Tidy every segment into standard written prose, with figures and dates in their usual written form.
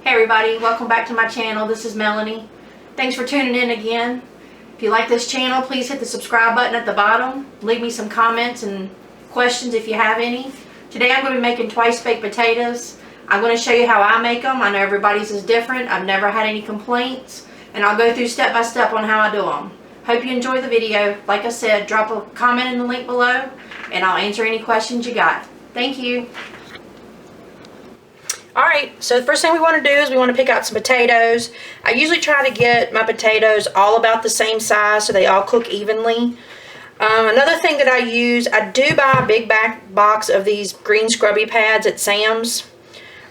Hey everybody, welcome back to my channel. This is Melanie. Thanks for tuning in again. If you like this channel, please hit the subscribe button at the bottom. Leave me some comments and questions if you have any. Today I'm going to be making twice baked potatoes. I'm going to show you how I make them. I know everybody's is different. I've never had any complaints. And I'll go through step by step on how I do them. Hope you enjoy the video. Like I said, drop a comment in the link below and I'll answer any questions you got. Thank you. Alright, so the first thing we want to do is we want to pick out some potatoes. I usually try to get my potatoes all about the same size so they all cook evenly. Another thing that I use, I do buy a big box of these green scrubby pads at Sam's.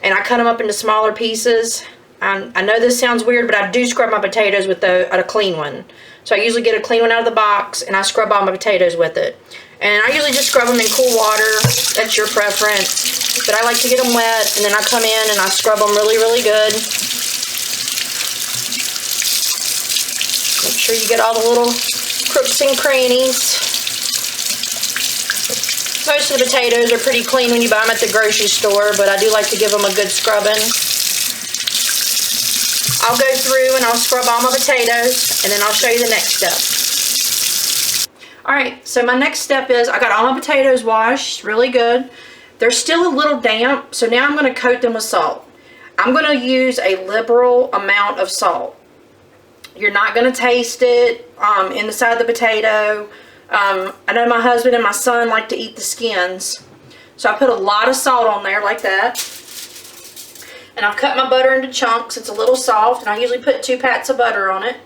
And I cut them up into smaller pieces. I know this sounds weird, but I do scrub my potatoes with a clean one. So I usually get a clean one out of the box and I scrub all my potatoes with it. And I usually just scrub them in cool water. That's your preference. But I like to get them wet, and then I come in and I scrub them really, really good. Make sure you get all the little crooks and crannies. Most of the potatoes are pretty clean when you buy them at the grocery store, but I do like to give them a good scrubbing. I'll go through and I'll scrub all my potatoes, and then I'll show you the next step. Alright, so my next step is I got all my potatoes washed really good. They're still a little damp, so now I'm going to coat them with salt. I'm going to use a liberal amount of salt. You're not going to taste it in the side of the potato. I know my husband and my son like to eat the skins. So I put a lot of salt on there like that. And I've cut my butter into chunks. It's a little soft, and I usually put 2 pats of butter on it.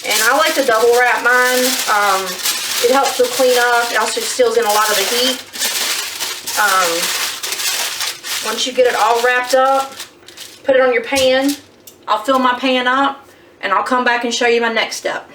And I like to double wrap mine. It helps to clean up. It also seals in a lot of the heat. Once you get it all wrapped up, put it on your pan. I'll fill my pan up and I'll come back and show you my next step.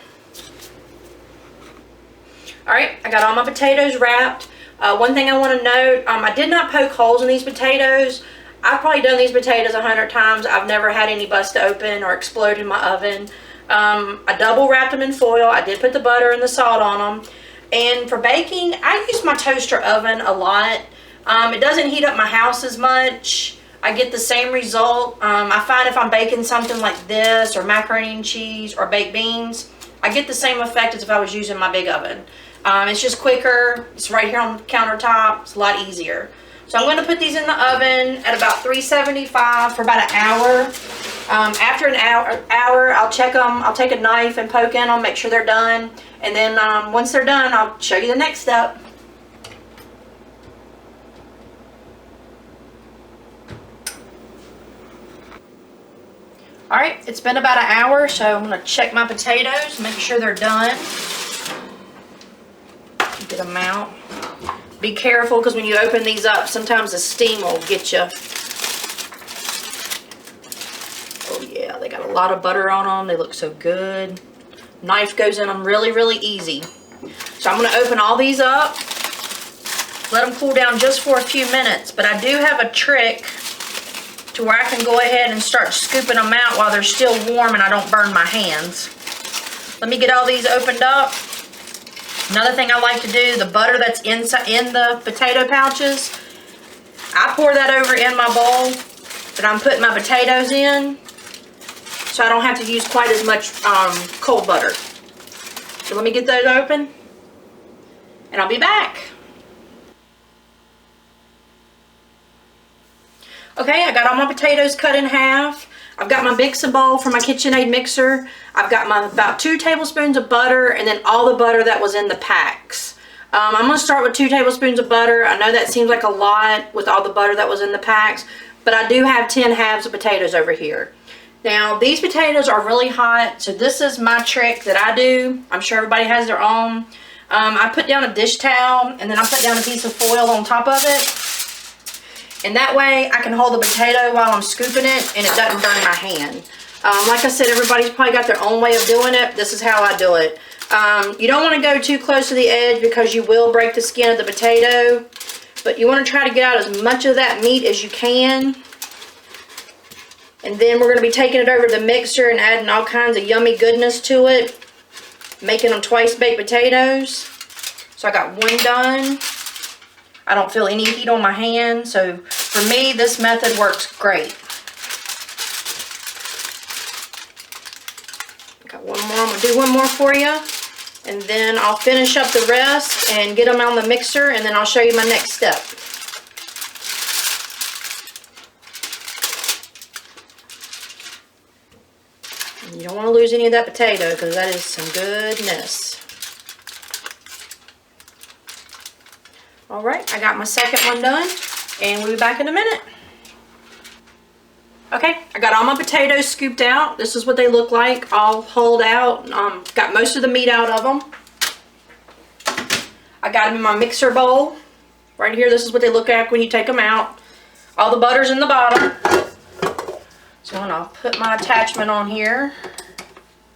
Alright, I got all my potatoes wrapped. One thing I want to note, I did not poke holes in these potatoes. I've probably done these potatoes 100 times. I've never had any bust open or explode in my oven. I double wrapped them in foil. I did put the butter and the salt on them. And for baking, I use my toaster oven a lot. It doesn't heat up my house as much. I get the same result. I find if I'm baking something like this or macaroni and cheese or baked beans, I get the same effect as if I was using my big oven. It's just quicker. It's right here on the countertop. It's a lot easier. So I'm going to put these in the oven at about 375 for about an hour. After an hour, I'll check them. I'll take a knife and poke in them, make sure they're done. And then once they're done, I'll show you the next step. Alright, it's been about an hour, so I'm going to check my potatoes, make sure they're done. Get them out. Be careful, because when you open these up, sometimes the steam will get you. Oh yeah, they got a lot of butter on them. They look so good. Knife goes in them really, really easy. So I'm going to open all these up. Let them cool down just for a few minutes. But I do have a trick to where I can go ahead and start scooping them out while they're still warm and I don't burn my hands. Let me get all these opened up. Another thing I like to do, the butter that's inside in the potato pouches, I pour that over in my bowl that I'm putting my potatoes in, so I don't have to use quite as much cold butter. So let me get those open and I'll be back. Okay, I got all my potatoes cut in half. I've got my mixing bowl for my KitchenAid mixer. I've got my about 2 tablespoons of butter and then all the butter that was in the packs. I'm going to start with 2 tablespoons of butter. I know that seems like a lot with all the butter that was in the packs, but I do have 10 halves of potatoes over here. Now, these potatoes are really hot, so this is my trick that I do. I'm sure everybody has their own. I put down a dish towel and then I put down a piece of foil on top of it. And that way I can hold the potato while I'm scooping it and it doesn't burn my hand. Like I said, everybody's probably got their own way of doing it. This is how I do it. You don't want to go too close to the edge because you will break the skin of the potato. But you want to try to get out as much of that meat as you can. And then we're going to be taking it over to the mixer and adding all kinds of yummy goodness to it. Making them twice baked potatoes. So I got one done. I don't feel any heat on my hand, so for me, this method works great. one more. I'm gonna do one more for you, and then I'll finish up the rest and get them on the mixer, and then I'll show you my next step. And you don't want to lose any of that potato because that is some goodness. All right, I got my second one done, and we'll be back in a minute. Okay, I got all my potatoes scooped out. This is what they look like, all hulled out. Got most of the meat out of them. I got them in my mixer bowl. Right here, this is what they look like when you take them out. All the butter's in the bottom. So I'm gonna put my attachment on here.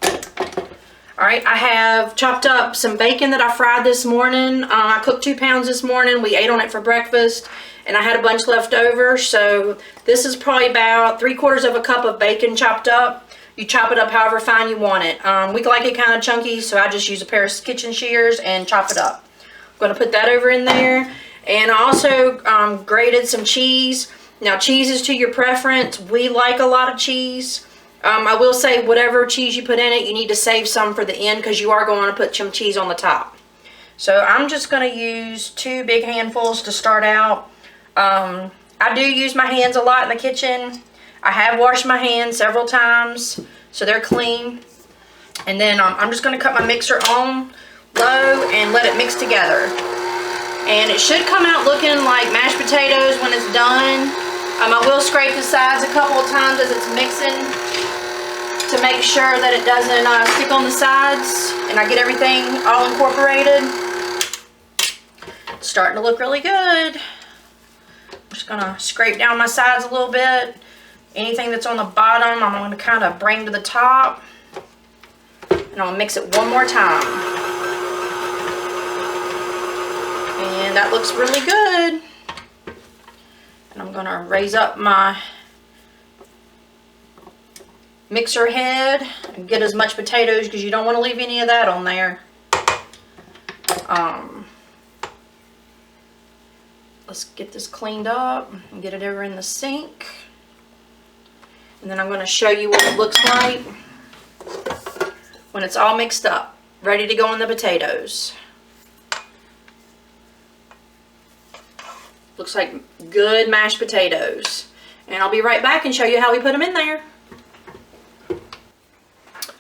All right, I have chopped up some bacon that I fried this morning. I cooked 2 pounds this morning. We ate on it for breakfast, and I had a bunch left over. So this is probably about 3/4 of a cup of bacon chopped up. You chop it up however fine you want it. We like it kind of chunky, so I just use a pair of kitchen shears and chop it up. I'm gonna put that over in there. And I also grated some cheese. Now, cheese is to your preference. We like a lot of cheese. I will say whatever cheese you put in it, you need to save some for the end because you are going to put some cheese on the top. So I'm just going to use 2 big handfuls to start out. I do use my hands a lot in the kitchen. I have washed my hands several times, so they're clean. And then I'm just going to cut my mixer on low and let it mix together. And it should come out looking like mashed potatoes when it's done. I will scrape the sides a couple of times as it's mixing to make sure that it doesn't stick on the sides and I get everything all incorporated. It's starting to look really good. I'm just gonna scrape down my sides a little bit. Anything that's on the bottom, I'm gonna kind of bring to the top. And I'll mix it one more time. And that looks really good. And I'm gonna raise up my mixer head and get as much potatoes because you don't want to leave any of that on there. Let's get this cleaned up and get it over in the sink. And then I'm going to show you what it looks like when it's all mixed up, ready to go in the potatoes. Looks like good mashed potatoes. And I'll be right back and show you how we put them in there.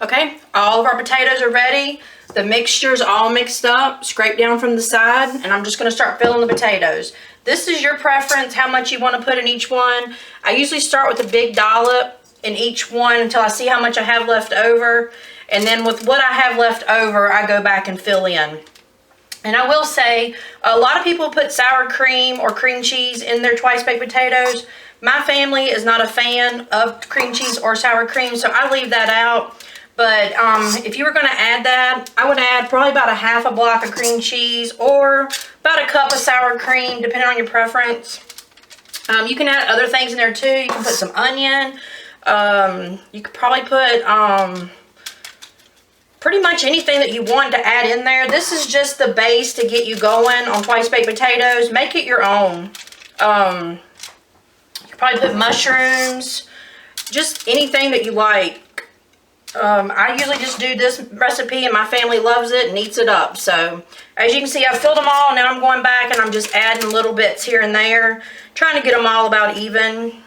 Okay, all of our potatoes are ready. The mixture's all mixed up, scraped down from the side, and I'm just gonna start filling the potatoes. This is your preference, how much you wanna put in each one. I usually start with a big dollop in each one until I see how much I have left over. And then with what I have left over, I go back and fill in. And I will say, a lot of people put sour cream or cream cheese in their twice baked potatoes. My family is not a fan of cream cheese or sour cream, so I leave that out. But if you were going to add that, I would add probably about a half a block of cream cheese or about a cup of sour cream, depending on your preference. You can add other things in there too. You can put some onion. You could probably put pretty much anything that you want to add in there. This is just the base to get you going on twice baked potatoes. Make it your own. You could probably put mushrooms, just anything that you like. I usually just do this recipe and my family loves it and eats it up. So as you can see, I've filled them all. Now I'm going back and I'm just adding little bits here and there, trying to get them all about even.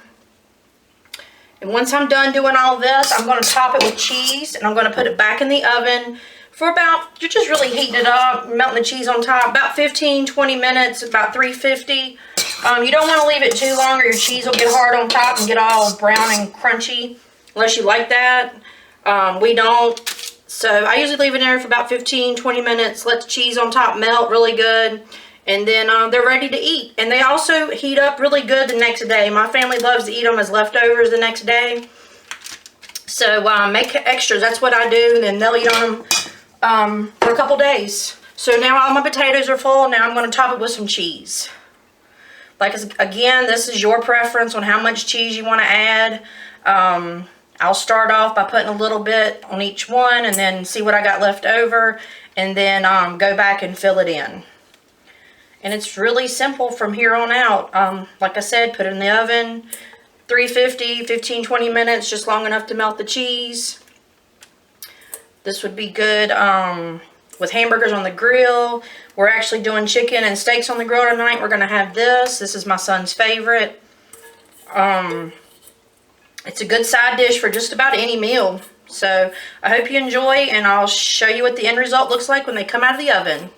And once I'm done doing all this, I'm going to top it with cheese and I'm going to put it back in the oven for about, you're just really heating it up, melting the cheese on top, about 15-20 minutes, about 350. You don't want to leave it too long or your cheese will get hard on top and get all brown and crunchy, unless you like that. We don't. So I usually leave it in there for about 15-20 minutes, let the cheese on top melt really good, and then they're ready to eat. And they also heat up really good the next day. My family loves to eat them as leftovers the next day. So make extras. That's what I do, and then they'll eat on them for a couple days. So now all my potatoes are full. Now I'm going to top it with some cheese. Like, again, this is your preference on how much cheese you want to add. I'll start off by putting a little bit on each one and then see what I got left over, and then go back and fill it in. And it's really simple from here on out. Like I said, put it in the oven, 350, 15-20 minutes, just long enough to melt the cheese. This would be good with hamburgers on the grill. We're actually doing chicken and steaks on the grill tonight. We're going to have this. This is my son's favorite. It's a good side dish for just about any meal. So I hope you enjoy, and I'll show you what the end result looks like when they come out of the oven.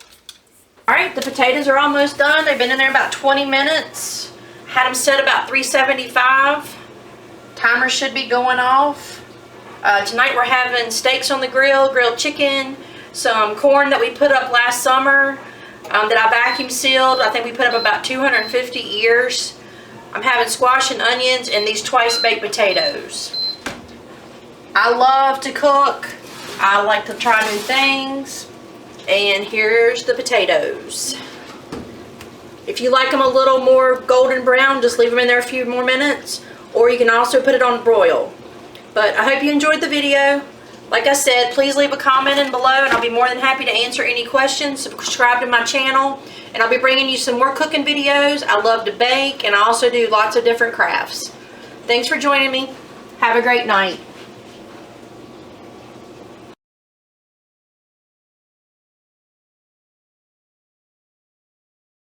Alright, the potatoes are almost done. They've been in there about 20 minutes. Had them set about 375. Timer should be going off. Tonight we're having steaks on the grill, grilled chicken, some corn that we put up last summer that I vacuum sealed. I think we put up about 250 ears. I'm having squash and onions and these twice baked potatoes. I love to cook. I like to try new things. And here's the potatoes. If you like them a little more golden brown, just leave them in there a few more minutes. Or you can also put it on broil. But I hope you enjoyed the video. Like I said, please leave a comment in below and I'll be more than happy to answer any questions. Subscribe to my channel and I'll be bringing you some more cooking videos. I love to bake and I also do lots of different crafts. Thanks for joining me. Have a great night.